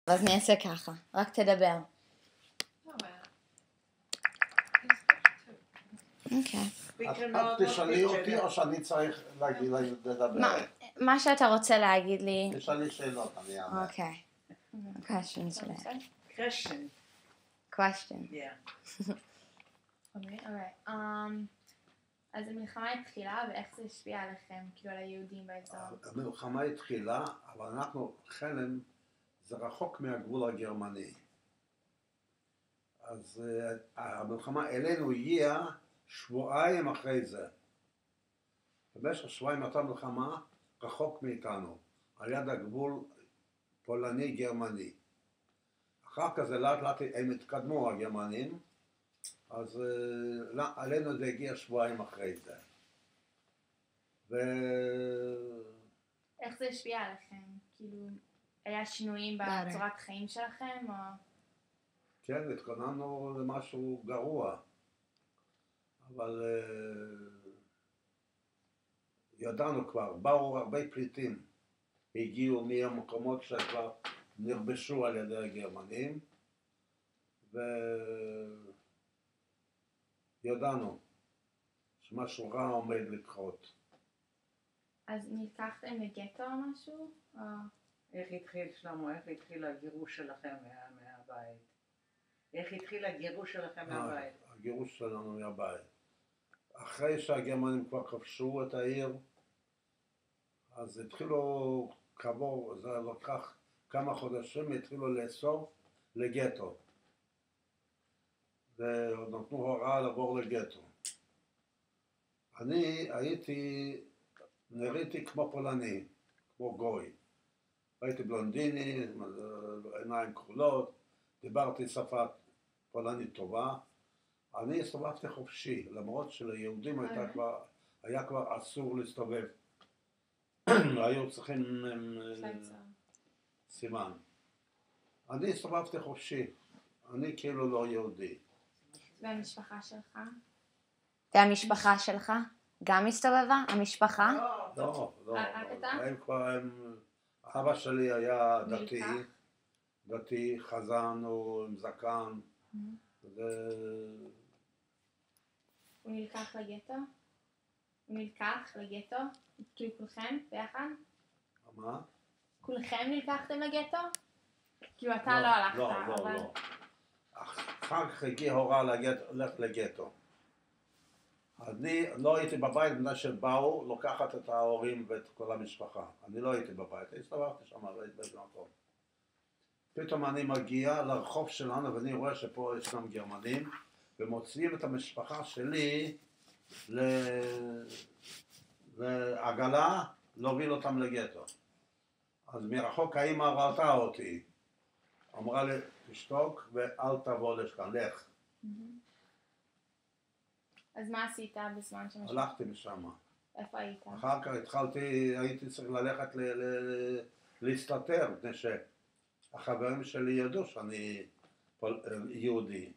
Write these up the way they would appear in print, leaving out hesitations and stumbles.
אז אני אעשה ככה, רק תדבר. אוקיי. את תשאלי אותי או שאני צריך להגיד לדבר? מה שאתה רוצה להגיד לי. תשאלי שאלות, אני אענה. אוקיי. Questions today. Question. Yeah. Okay. אז המלחמה התחילה ואיך זה השפיע עליכם, כאילו על היהודים באזור? המלחמה התחילה, אבל אנחנו, חלם, זה רחוק מהגבול הגרמני. אז המלחמה אלינו הגיעה שבועיים אחרי זה. במשך שבועיים הייתה מלחמה רחוק מאיתנו, על יד הגבול פולני-גרמני. אחר כך זה לאט לאט הם התקדמו הגרמנים, אז עלינו זה הגיע שבועיים אחרי זה. איך זה השפיע עליכם? כאילו, היה שינויים בצורת חיים שלכם או? כן, התכוננו למשהו גרוע, אבל ידענו כבר, באו הרבה פליטים, הגיעו מהמקומות שכבר נרבשו על ידי הגרמנים, וידענו שמשהו רע עומד לקרות. אז נלקחתם לגטו או משהו? איך התחיל שלמה, איך התחיל הגירוש שלכם מהבית? איך התחיל הגירוש שלכם מהבית? הגירוש שלנו מהבית. אחרי שהגרמנים כבר כבשו את העיר, אז התחילו כעבור, זה לקח כמה חודשים, התחילו לאסור לגטו. ונתנו הוראה לעבור לגטו. אני נראיתי כמו פולני, כמו גוי. הייתי בלונדיני, עיניים כחולות, דיברתי שפה פולנית טובה. אני הסתובבתי חופשי, למרות שליהודים היה כבר אסור להסתובב. היו צריכים סימן. אני הסתובבתי חופשי, אני כאילו לא יהודי. והמשפחה שלך? והמשפחה שלך? גם הסתובבה? המשפחה? לא. הם כבר, אבא שלי היה דתי, חזן או עם זקן. הוא נלקח לגטו? כאילו כולכם ביחד? מה? כולכם נלקחתם לגטו? כאילו אתה לא הלכת, אבל... לא. אחר כך הגיע הוראה ללכת לגטו. אני לא הייתי בבית בגלל שבאו לקחת את ההורים ואת כל המשפחה. אני לא הייתי בבית, הסתובבתי שם, לא הייתי באיזה מקום. פתאום אני מגיע לרחוב שלנו ואני רואה שפה ישנם גרמנים ומוציאים את המשפחה שלי לעגלה להוביל אותם לגטו. אז מרחוק האמא ראתה אותי, אמרה לי תשתוק ואל תבוא לשכאן, לך. אז מה עשית בזמן שמשהו? הלכתי משם. איפה היית? אחר כך הייתי צריך ללכת להסתתר, מפני שהחברים שלי ידעו שאני יהודי.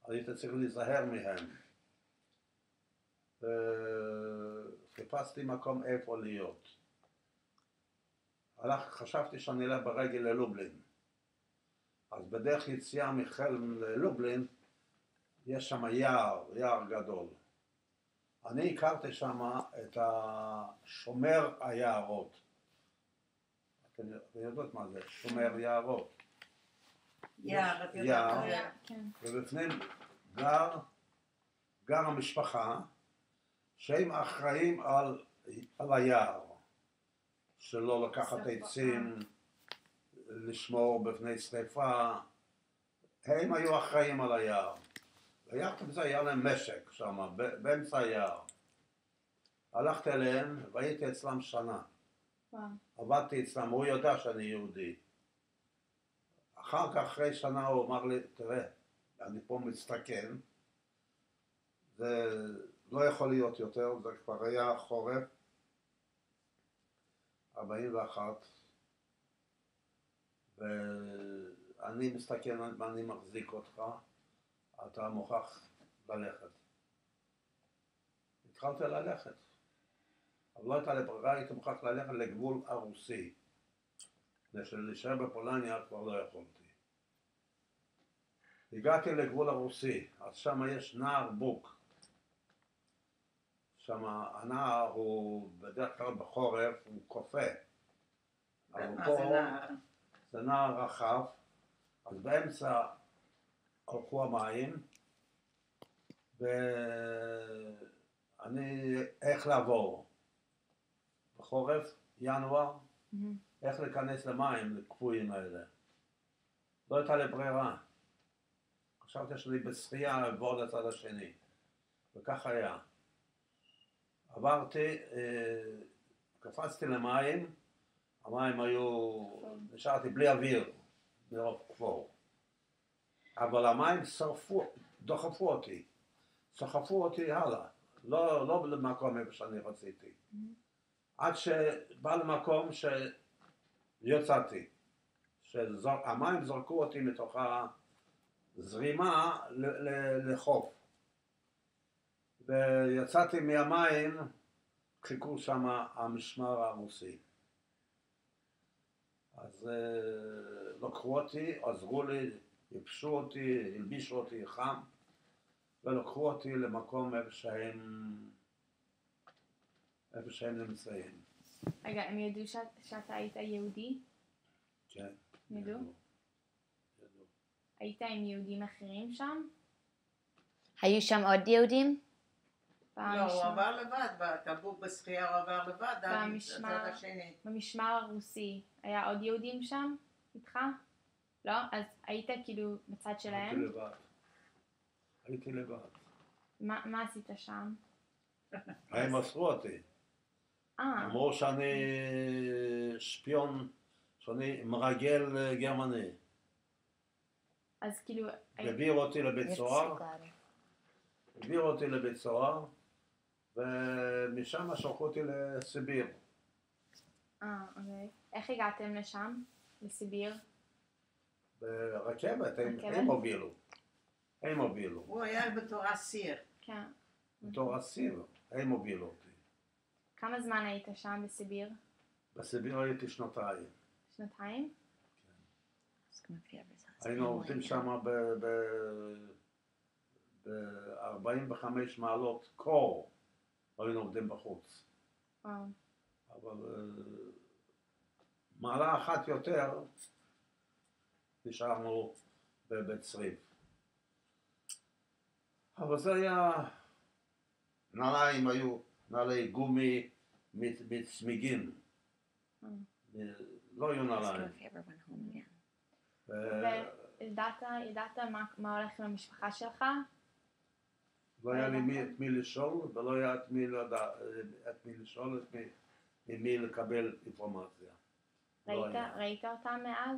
הייתי צריך להיזהר מהם. חיפשתי מקום איפה להיות. חשבתי שאני אלך ברגל ללובלין. אז בדרך יציאה מחלם ללובלין, יש שם יער גדול. אני הכרתי שם את שומר היערות. אתם יודעות מה זה? שומר יערות. יער. ובפנים גר המשפחה שהם אחראים על היער. שלא לקחת עצים, לשמור בפני שריפה. הם היו אחראים על היער. ויחד בזה היה להם משק שם, באמצע היער. הלכתי אליהם והייתי אצלם שנה. עבדתי אצלם, הוא יודע שאני יהודי. אחר כך, אחרי שנה, הוא אמר לי, תראה, אני פה מסתכן. זה לא יכול להיות יותר, זה כבר היה חורף. 41. ואני מסתכן ואני מחזיק אותך. אתה מוכרח ללכת. התחלתי ללכת. אבל לא הייתה לי ברירה, הייתי מוכרח ללכת לגבול הרוסי. מפני שלהישאר בפולניה כבר לא יכולתי. הגעתי לגבול הרוסי, אז שם יש נהר בוק. שם הנהר הוא בדרך כלל בחורף, הוא קופא. מה זה נהר? זה נהר רחב, אז באמצע הלכו המים, ואני, איך לעבור? בחורף, ינואר, איך להיכנס למים, לקפואים האלה. לא הייתה לי ברירה. חשבתי שאני בשחייה לעבור לצד השני, וכך היה. עברתי, קפצתי למים, המים היו, נשארתי בלי אוויר, מרוב כפור. אבל המים דוחפו אותי, סחפו אותי הלאה, לא למקום איפה שאני רציתי. עד שבא למקום שיצאתי, שהמים זרקו אותי מתוך הזרימה לחוף. ויצאתי מהמים, חיכו שם המשמר הרוסי. אז לקחו אותי, עזרו לי, ייבשו אותי, הלבישו אותי חם, ולקחו אותי למקום איפה שהם נמצאים. רגע, הם ידעו שאתה היית יהודי? כן. ידעו? היית עם יהודים אחרים שם? היו שם עוד יהודים? לא, הוא עבר לבד, בטבוק בשחייה הוא עבר לבד, עד לצד השני. במשמר הרוסי, היה עוד יהודים שם איתך? לא? אז היית כאילו בצד שלהם? הייתי לבד. מה עשית שם? הם אסרו אותי. אמרו שאני שפיון, שאני מרגל גרמני. אז כאילו... העבירו אותי לבית סוהר, ומשם שלחו אותי לסיביר. אוקיי. איך הגעתם לשם? לסיביר? ברכבת, הם הובילו. הוא היה בתור אסיר. כן. בתור אסיר, הם הובילו אותי. כמה זמן היית שם בסיביר? בסיביר הייתי שנתיים. שנתיים? היינו עובדים שם ב-45 מעלות קור, היינו עובדים בחוץ. אבל מעלה אחת יותר נשארנו בבית צריף. אבל זה היה, נעליים היו נעלי גומי מצמיגים, לא היו נעליים. וידעת מה הולך עם המשפחה שלך? לא היה לי את מי לשאול, ולא היה את מי לשאול, ממי לקבל אינפורמציה. ראית אותם מאז?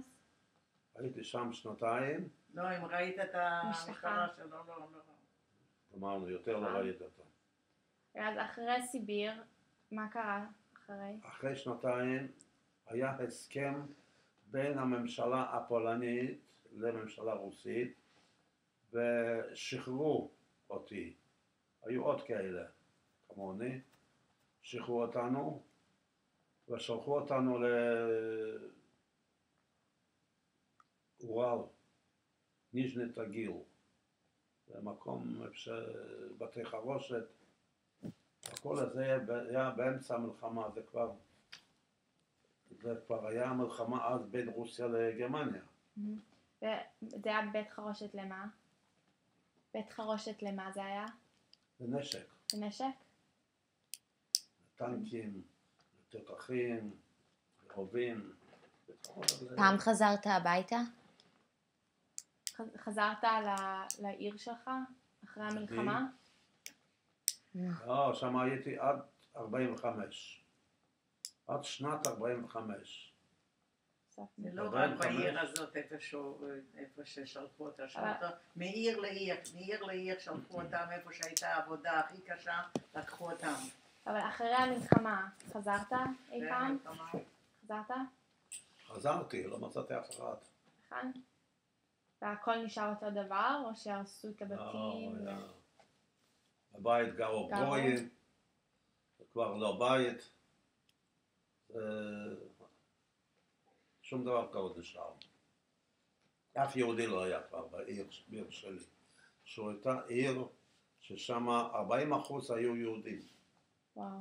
הייתי שם שנתיים. לא, אם ראית את המשפחה שלו, לא. אמרנו, יותר לא ראית אותם. אז אחרי סיביר, מה קרה אחרי? אחרי שנתיים היה הסכם בין הממשלה הפולנית לממשלה רוסית, ושחררו אותי. היו עוד כאלה, כמוני, שחררו אותנו, ושלחו אותנו לאורל, ניז'ני טגיל, במקום בתי חרושת. הכל הזה היה באמצע המלחמה, זה כבר היה מלחמה אז בין רוסיה לגרמניה. וזה היה בית חרושת למה? בית חרושת למה זה היה? לנשק. לנשק? לטנקים, לתותחים, לרובים. פעם חזרת הביתה? חזרת לעיר שלך אחרי המלחמה? לא, שם הייתי עד 45. עד שנת 45. זה לא רק בעיר הזאת איפה ששלחו אותה, מעיר לעיר שלחו אותם, איפה שהייתה העבודה הכי קשה, לקחו אותם. אבל אחרי המלחמה, חזרת אי פעם? חזרת? חזרתי, לא מצאתי אף אחד. נכון? והכל נשאר אותו דבר, או שהרסו את הבתים? הבית גרו גויים, זה כבר לא בית. שום דבר כבר עוד נשאר. אף יהודי לא היה כבר בעיר שלי. זו הייתה עיר ששם 40% היו יהודים. וואו.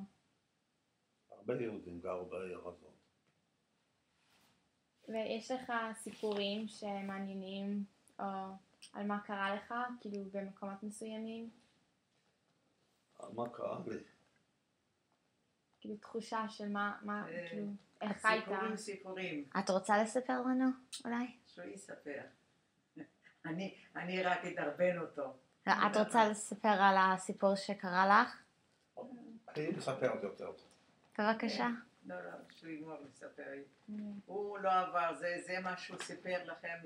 הרבה יהודים גרו בעיר הזאת. ויש לך סיפורים שמעניינים, או על מה קרה לך, כאילו במקומות מסוימים? מה קרה לי? כאילו תחושה של מה, כאילו, איך היית? סיפורים. את רוצה לספר לנו אולי? שהוא יספר. אני רק אדרבן אותו. את רוצה לספר על הסיפור שקרה לך? היא מספרת יותר טוב. בבקשה. לא, שהוא יגמור לספר. הוא לא עבר, זה מה שהוא סיפר לכם,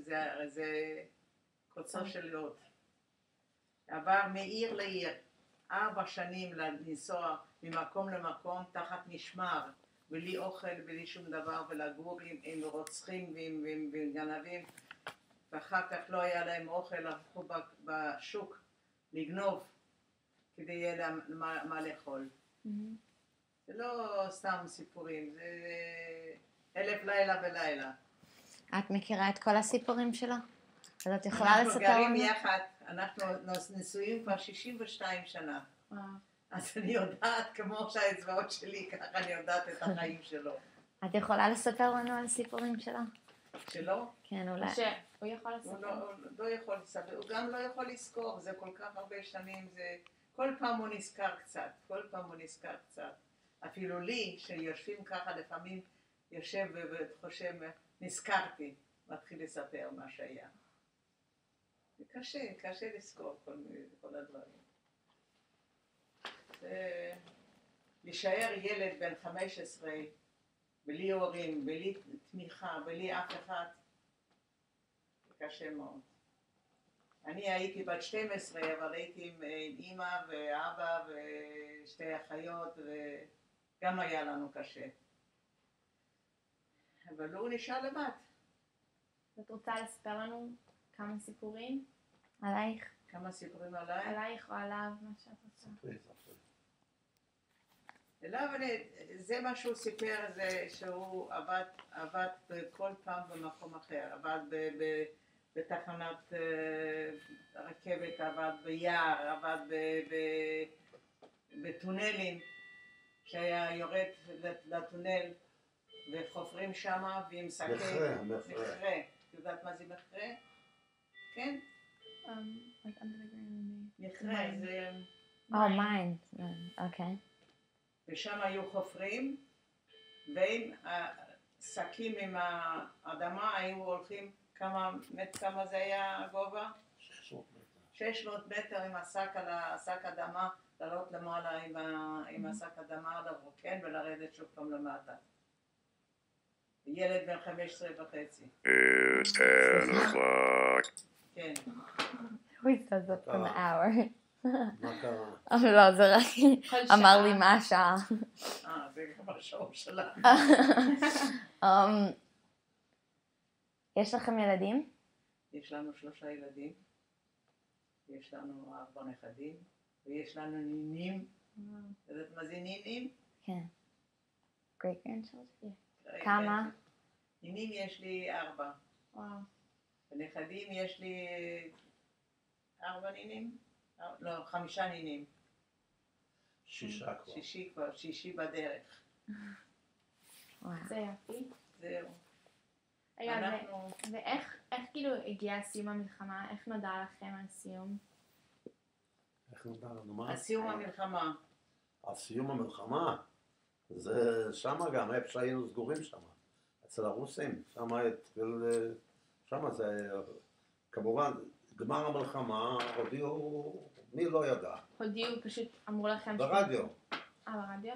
זה קוצו של יוד. עבר מעיר לעיר, 4 שנים לנסוע ממקום למקום תחת משמר, בלי אוכל, בלי שום דבר, ולגור עם רוצחים ועם גנבים, ואחר כך לא היה להם אוכל, הלכו בשוק לגנוב, כדי יהיה להם מה לאכול. זה לא סתם סיפורים, זה 1000 לילה ולילה. את מכירה את כל הסיפורים שלו? אז את יכולה לספר לנו? אנחנו גרים יחד, אנחנו נשואים כבר 62 שנה. אז אני יודעת, כמו שהאצבעות שלי, ככה אני יודעת את החיים שלו. את יכולה לספר לנו על סיפורים שלו? שלו? כן, אולי. הוא יכול לספר. הוא לא יכול לספר, הוא גם לא יכול לזכור, זה כל כך הרבה שנים, כל פעם הוא נזכר קצת, אפילו לי, שיושבים ככה לפעמים, יושב וחושב, נזכרתי, מתחיל לספר מה שהיה. זה קשה לזכור כל הדברים. להישאר ילד בן 15, בלי הורים, בלי תמיכה, בלי אף אחד, זה קשה מאוד. אני הייתי בת 12, אבל הייתי עם אמא ואבא ושתי אחיות, וגם היה לנו קשה. אבל הוא נשאר לבד. את רוצה לספר לנו כמה סיפורים? עלייך? כמה סיפורים עליי? עלייך או עליו, מה שאת רוצה. זה מה שהוא סיפר, זה שהוא עבד כל פעם במקום אחר, עבד בתחנת רכבת, עבד ביער, עבד בטונלים, שהיה יורד לטונל וחופרים שמה ועם שקי מכרה. את יודעת מה זה מכרה? כן? מכרה זה... מים. אוקיי. ושם היו חופרים, ועם השקים עם האדמה היו הולכים כמה זה היה גובה? 600 מטר עם השק אדמה, לעלות למעלה עם השק אדמה לרוקן ולרדת שוב פעם למטה. ילד בן 15 וחצי. כן. We said that for an hour. מה קרה? לא, זה רק אמר לי מה השעה. זה גם השעון שלה. יש לכם ילדים? יש לנו 3 ילדים, יש לנו 4 נכדים, ויש לנו נינים. אתה יודעת מה זה נינים? כן. Great grandchildren? כמה? נינים יש לי 4. ונכדים יש לי 4 נינים? לא, 5 נינים. 6 כבר. 6 בדרך. זה יפי. זהו. ואיך כאילו הגיע סיום המלחמה? איך נודע לכם על סיום? איך נודע לנו מה? על סיום המלחמה. על סיום המלחמה? זה שמה גם, איפה שהיינו סגורים שמה. אצל הרוסים. שמה זה, כמובן, גמר המלחמה, הודיעו, מי לא ידע? הודיעו, פשוט אמרו לכם... ברדיו. ברדיו?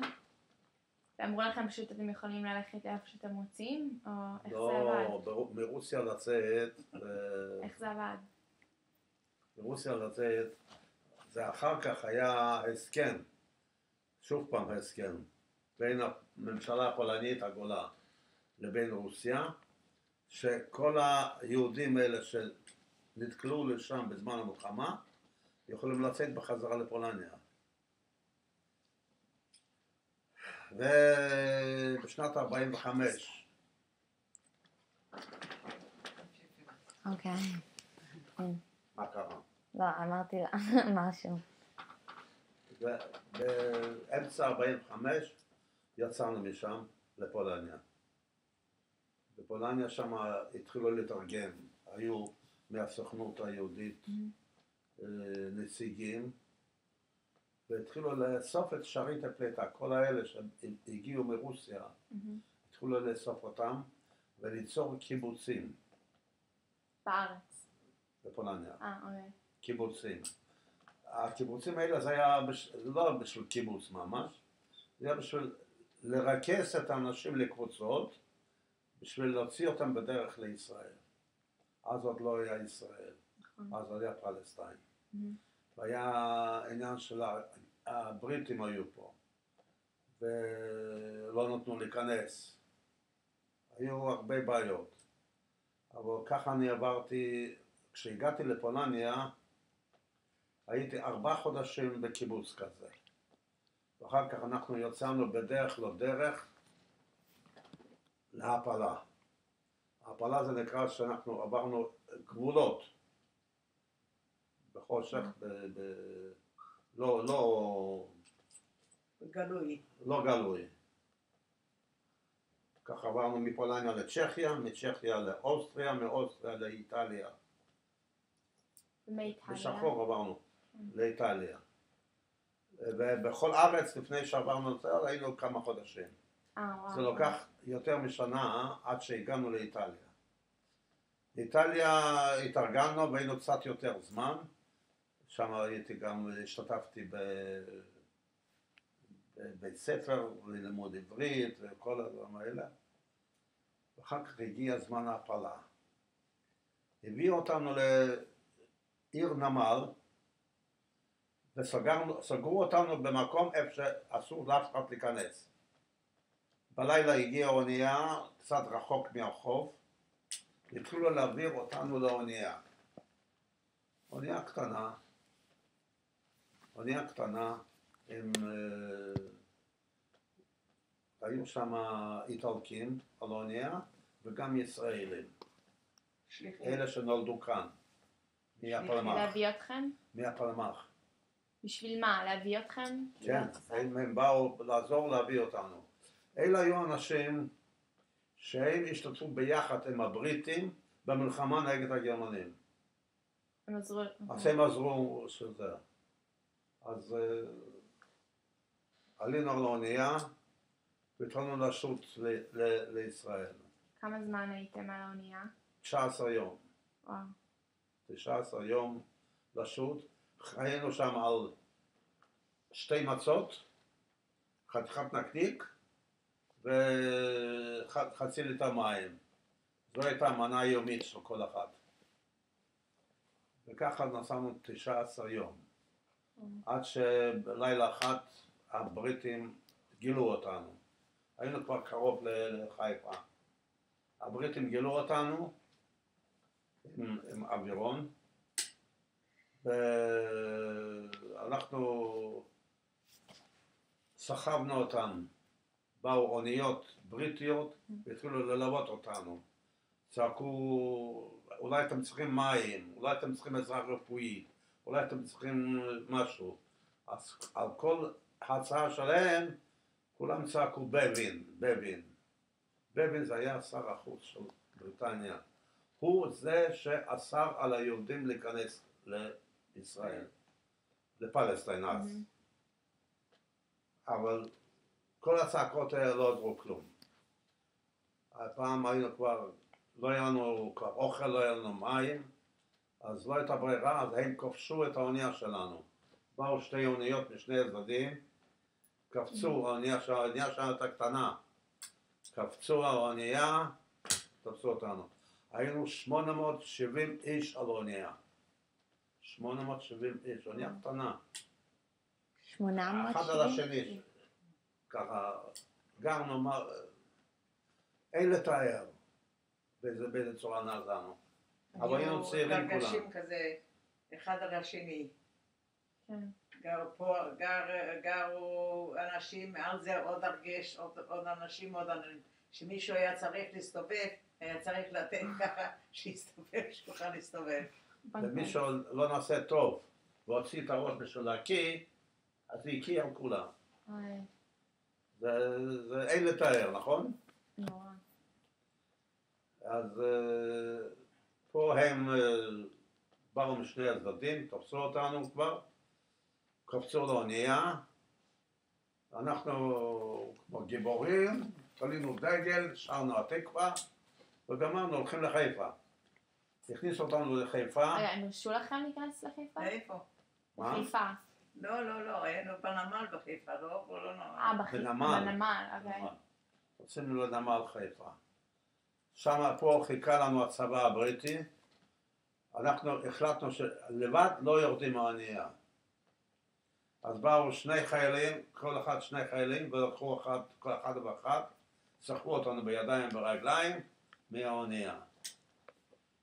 ואמרו לכם פשוט אתם יכולים ללכת איפה שאתם רוצים? או איך זה עבד? לא, מרוסיה לצאת. איך זה עבד? מרוסיה לצאת, זה אחר כך היה הסכם, שוב פעם הסכם, בין הממשלה הפולנית הגולה לבין רוסיה, שכל היהודים האלה שנתקלו לשם בזמן המלחמה, יכולים לצאת בחזרה לפולניה. ובשנת 45 אוקיי. מה קרה? לא, אמרתי לה משהו. באמצע 45 יצאנו משם לפולניה. בפולניה שם התחילו לתרגם, היו מהסוכנות היהודית נציגים, והתחילו לאסוף את שארית הפליטה, כל האלה שהגיעו מרוסיה, התחילו לאסוף אותם וליצור קיבוצים. בארץ. בפולניה. אוקיי. קיבוצים. הקיבוצים האלה זה היה לא בשביל קיבוץ ממש, זה היה בשביל לרכז את האנשים לקבוצות, בשביל להוציא אותם בדרך לישראל. אז עוד לא היה ישראל, אז היה פלסטין. והיה עניין של הבריטים היו פה, ולא נתנו להיכנס. היו הרבה בעיות. אבל ככה אני עברתי, כשהגעתי לפולניה, הייתי 4 חודשים בקיבוץ כזה. ואחר כך אנחנו יצאנו בדרך לא דרך להפלה. ההפלה זה נקרא שאנחנו עברנו גבולות בחושך, לא גלוי. ככה עברנו מפולניה לצ'כיה, מצ'כיה לאוסטריה, מאוסטריה לאיטליה. ומאיטליה? בשחור עברנו לאיטליה. ובכל ארץ לפני שעברנו את זה היינו כמה חודשים. זה לוקח יותר משנה עד שהגענו לאיטליה. באיטליה התארגנו והיינו קצת יותר זמן. שם הייתי גם, השתתפתי בבית ספר ללימוד עברית וכל הדברים האלה. ואחר כך הגיע זמן ההפלה. הביאו אותנו לעיר נמל וסגרו אותנו במקום איפה שאסור לאף אחד להיכנס. בלילה הגיעה אונייה קצת רחוק מהחוף, התחילו להעביר אותנו לאונייה. אונייה קטנה, היו שם איטלקים על האונייה וגם ישראלים. אלה שנולדו כאן, מהפלמ"ח. להביא אתכם? מהפלמ"ח. בשביל מה? להביא אתכם? כן, הם באו לעזור להביא אותנו. אלה היו אנשים שהם השתתפו ביחד עם הבריטים במלחמה נגד הגרמנים. הם עזרו. אז הם עזרו שזה. אז עלינו על האונייה והתחלנו לשוט לישראל. כמה זמן הייתם על האונייה? 19 יום. וואו. 19 יום לשוט. חיינו שם על 2 מצות, חתיכת נקניק וחצי ליטר מים. זו הייתה המנה יומית של כל אחד. וככה נסענו 19 יום. עד שבלילה אחת הבריטים גילו אותנו. היינו כבר קרוב לחיפה. הבריטים גילו אותנו עם אווירון. ואנחנו סחבנו אותם, באו אוניות בריטיות והתחילו ללוות אותנו. צעקו, אולי אתם צריכים מים, אולי אתם צריכים עזרה רפואית, אולי אתם צריכים משהו. אז על כל הצעה שלהם, כולם צעקו בבין. בבין זה היה שר החוץ של בריטניה. הוא זה שאסר על היהודים להיכנס לישראל, לפלסטין אז. אבל כל הצעקות האלה לא עזרו כלום. הפעם היינו כבר, לא היה לנו כבר אוכל, לא היה לנו מים, אז לא הייתה ברירה, אז הם כבשו את האונייה שלנו. באו 2 אוניות משני הצדדים, קפצו, האונייה שלנו הייתה קטנה, קפצו האונייה, תפסו אותנו. היינו 870 איש על האונייה. 870 איש, אונייה קטנה. 870? אחד על השני, ככה, גרנו, אין לתאר באיזה צורה נעזרנו. אבל היינו צעירים כולם. גרגשים כזה, אחד על השני. כן. גרו אנשים, מעל זה עוד הרגש, עוד אנשים, שמישהו היה צריך להסתובב, היה צריך לתת ככה שיסתובב, שיוכל להסתובב. ומי שלא נעשה טוב והוציא את הראש בשביל להקיא, אז זה הקיא על כולם. אוי, זה אין לתאר, נכון? נורא. אז פה הם באו משני הצדדים, תפסו אותנו כבר, קפצו לאונייה, אנחנו כמו גיבורים, תלינו דגל, שרנו התקווה, וגמרנו, הולכים לחיפה. הכניסו אותנו לחיפה. רגע, הם הרשו לכם להיכנס לחיפה? איפה? מה? לחיפה. לא, היינו בנמל בחיפה, לא נורא. בנמל. בנמל, אוקיי. רצינו לנמל חיפה. שם פה חיכה לנו הצבא הבריטי, אנחנו החלטנו שלבד לא יורדים מהאונייה. אז באו שני חיילים, כל אחד שני חיילים, ולקחו כל אחד ואחת, סחבו אותנו בידיים וברגליים מהאונייה.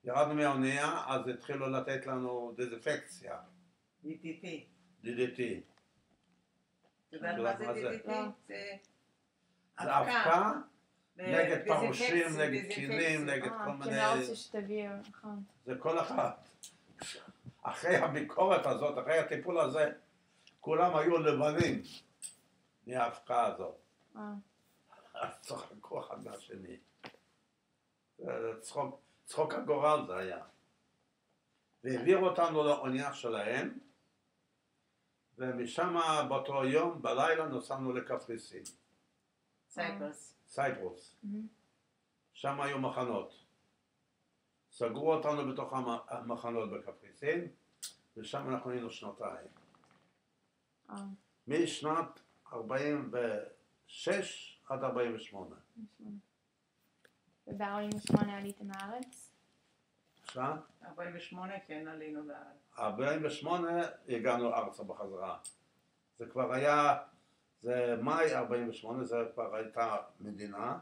ירדנו מהאונייה, אז התחילו לתת לנו דיזינפקציה. DDT. אתה יודע מה זה DDT? זה אבקה נגד פרושים, נגד קינים, נגד כל מיני... כי אני רוצה שתביאו, נכון. זה כל אחד. אחרי הביקורת הזאת, אחרי הטיפול הזה, כולם היו לבנים מהאבקה הזאת. אז צחקו אחד מהשני. צחוק הגורל זה היה. והעבירו אותנו לאונייה שלהם, ומשם באותו יום, בלילה, נסענו לקפריסין. סייפרוס. שם היו מחנות. סגרו אותנו בתוך המחנות בקפריסין, ושם אנחנו היינו שנתיים. משנת 46 עד 48. וב-48 עליתם לארץ? עכשיו? 48 כן עלינו לארץ. 48 הגענו ארצה בחזרה. זה כבר היה, זה מאי 48, זה כבר הייתה מדינה.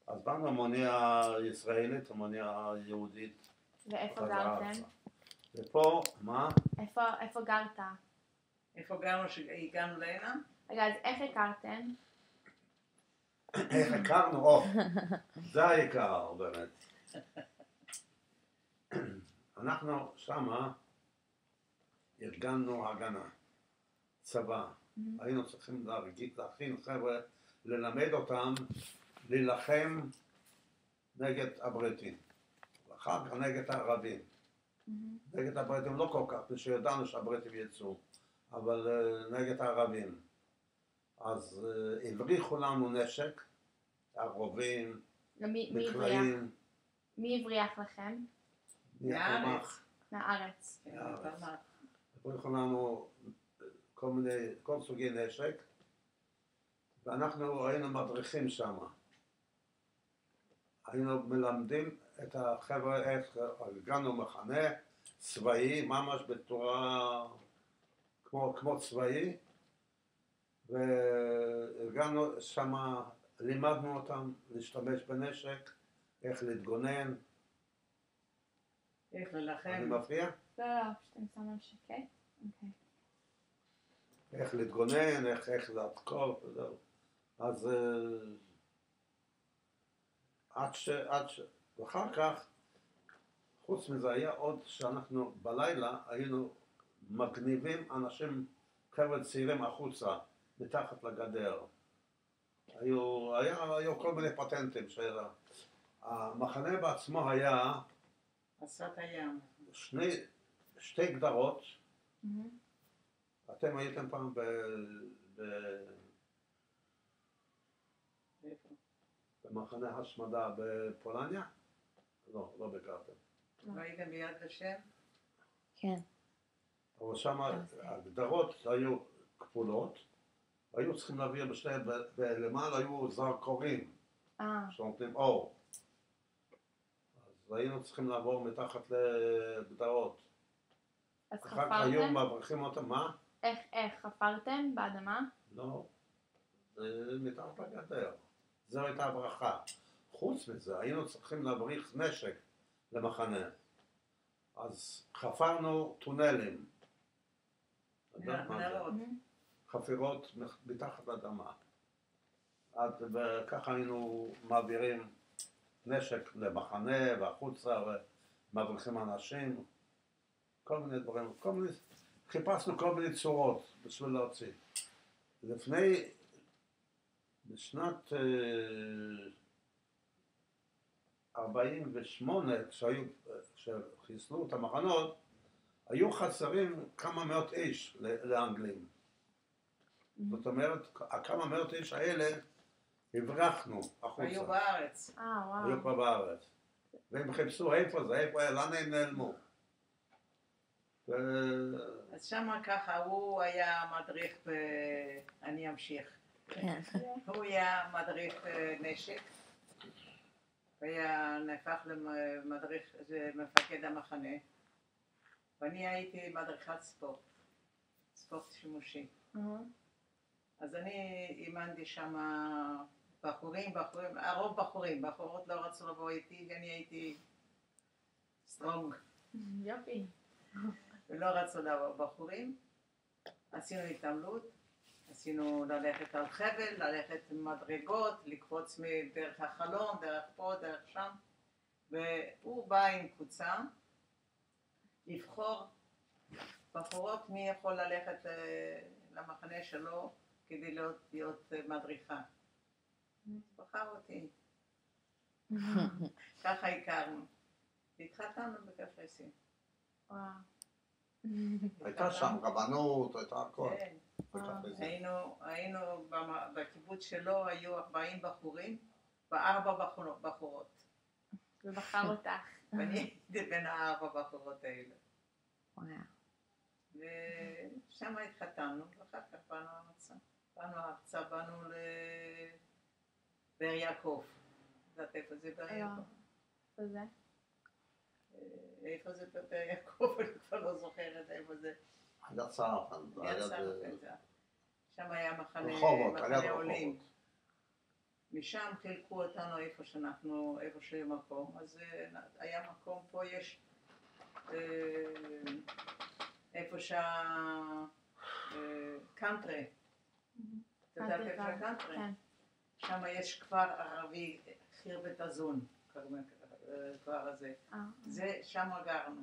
אז באנו מוניה ישראלית, מוניה יהודית. ואיפה גרתם? ופה, מה? איפה גרת? איפה גרנו שהגענו להנה? רגע, אז איך הכרתם? איך הכרנו? זה העיקר באמת. אנחנו שמה ארגנו הגנה, צבא. היינו צריכים להכין חבר'ה, ללמד אותם להילחם נגד הבריטים, ואחר כך נגד הערבים. נגד הבריטים לא כל כך, כשידענו שהבריטים יצאו, אבל נגד הערבים. אז הבריחו לנו נשק, ערובים, מקלעים. מי הבריח לכם? מהארץ. הבריחו לנו כל סוגי נשק, ואנחנו היינו מדריכים שם. היינו מלמדים את החבר'ה איך הגענו מחנה צבאי, ממש בצורה כמו צבאי, והגענו שם, לימדנו אותם להשתמש בנשק, איך להתגונן. איך ללחם. אני מפריע? לא, פשוט אני שמה שקט. אוקיי. איך להתגונן, איך להתקוף, וזהו. אז ואחר כך, חוץ מזה היה עוד שאנחנו בלילה היינו מגניבים אנשים, חבר'ה צעירים החוצה, מתחת לגדר. היו כל מיני פטנטים של המחנה בעצמו היה עשת הים. שתי גדרות. אתם הייתם פעם במחנה השמדה בפולניה? לא ביקרתם. ראיתם ביד ושם? כן. אבל שם הגדרות היו כפולות, היו צריכים להעביר ולמעלה היו זרקורים שנותנים אור. אז היינו צריכים לעבור מתחת לגדרות. אז אחר כך היו חפרתם? מבריחים אותם, מה? איך? חפרתם באדמה? לא, זה מתחת לגדר. זו הייתה הברכה. חוץ מזה, היינו צריכים להבריח נשק למחנה. אז חפרנו טונלים. חפירות מתחת לאדמה. וככה היינו מעבירים נשק למחנה והחוצה ומבריחים אנשים, כל מיני דברים, חיפשנו כל מיני צורות בשביל להוציא. בשנת 48, כשחיסלו את המחנות, היו חסרים כמה מאות איש לאנגלים. זאת אומרת, הכמה מאות איש האלה הברחנו החוצה. היו בארץ. וואו. היו כבר בארץ. והם חיפשו איפה זה, לאן הם נעלמו. אז שמה ככה, הוא היה מדריך אני אמשיך. כן. הוא היה מדריך נשק. והיה נהפך למדריך, מפקד המחנה. ואני הייתי מדריכת ספורט שימושי. אז אני אימנתי שם בחורים, הרוב בחורים, בחורות לא רצו לבוא איתי, ואני הייתי סטרונג. יופי. ולא רצו לבוא בחורים. עשינו התעמלות, עשינו ללכת על חבל, ללכת עם מדרגות, לקפוץ דרך החלון, דרך פה, דרך שם. והוא בא עם קבוצה, לבחור בחורות מי יכול ללכת למחנה שלו כדי להיות מדריכה. בחר אותי. ככה הכרנו. התחתנו בקפריסין. וואו. הייתה שם רבנות, הייתה הכל. כן. בקפריסין. היינו בקיבוץ שלו, היו 40 בחורים ו4 בחורות. ובחר אותך. ואני הייתי בין 4 בחורות האלה. וואו. ושם התחתנו, ואחר כך באנו ארצה. באנו לבאר יעקב. יודעת איפה זה באר יעקב? וזה? איפה זה באר יעקב? אני כבר לא זוכרת איפה זה. היה צרפת. שם היה מחנה עולים. משם חילקו אותנו איפה שיהיה מקום. אז היה מקום, פה יש איפה קאנטרי. אתה יודעת איפה הקאנטרי? שם יש כפר ערבי, חירבת הזון, הכפר הזה. זה שם גרנו.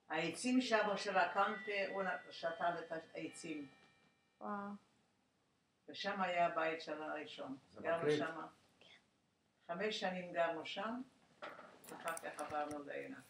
העצים שם של הקאנטרי, הוא שתל את העצים. וואו. ושם היה הבית של הראשון. גרנו שם. 5 שנים גרנו שם, אחר כך עברנו לעינה.